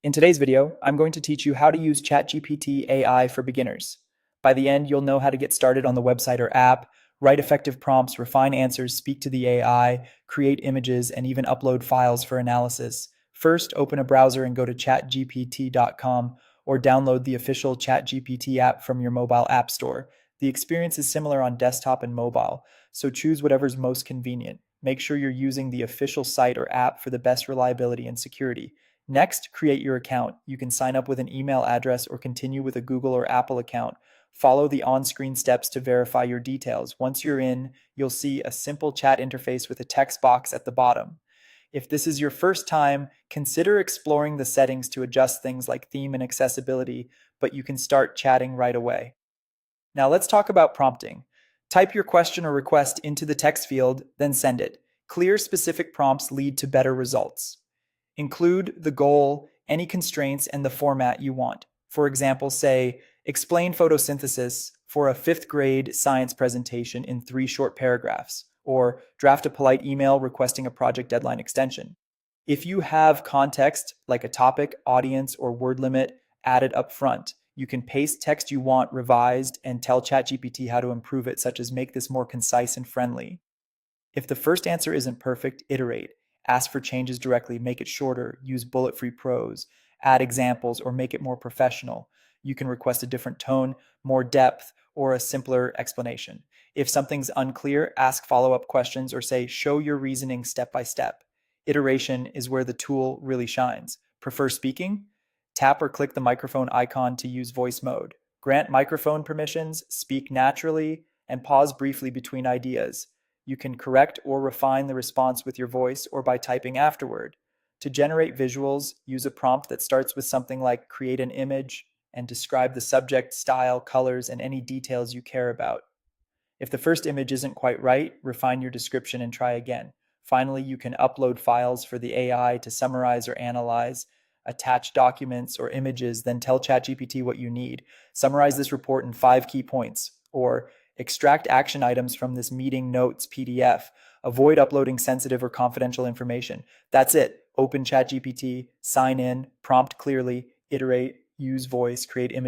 In today's video, I'm going to teach you how to use ChatGPT AI for beginners. By the end, you'll know how to get started on the website or app, write effective prompts, refine answers, speak to the AI, create images, and even upload files for analysis. First, open a browser and go to chatgpt.com or download the official ChatGPT app from your mobile app store. The experience is similar on desktop and mobile, so choose whatever's most convenient. Make sure you're using the official site or app for the best reliability and security. Next, create your account. You can sign up with an email address or continue with a Google or Apple account. Follow the on-screen steps to verify your details. Once you're in, you'll see a simple chat interface with a text box at the bottom. If this is your first time, consider exploring the settings to adjust things like theme and accessibility, but you can start chatting right away. Now let's talk about prompting. Type your question or request into the text field, then send it. Clear, specific prompts lead to better results. Include the goal, any constraints, and the format you want. For example, say, explain photosynthesis for a fifth grade science presentation in 3 short paragraphs, or draft a polite email requesting a project deadline extension. If you have context, like a topic, audience, or word limit added up front, you can paste text you want revised and tell ChatGPT how to improve it, such as make this more concise and friendly. If the first answer isn't perfect, iterate. Ask for changes directly, make it shorter, use bullet-free prose, add examples, or make it more professional. You can request a different tone, more depth, or a simpler explanation. If something's unclear, ask follow-up questions or say, show your reasoning step by step. Iteration is where the tool really shines. Prefer speaking? Tap or click the microphone icon to use voice mode. Grant microphone permissions, speak naturally, and pause briefly between ideas. You can correct or refine the response with your voice or by typing afterward. To generate visuals, use a prompt that starts with something like create an image and describe the subject, style, colors, and any details you care about. If the first image isn't quite right, refine your description and try again. Finally, you can upload files for the AI to summarize or analyze, attach documents or images, then tell ChatGPT what you need. Summarize this report in 5 key points, or extract action items from this meeting notes PDF. Avoid uploading sensitive or confidential information. That's it. Open ChatGPT, sign in, prompt clearly, iterate, use voice, create images.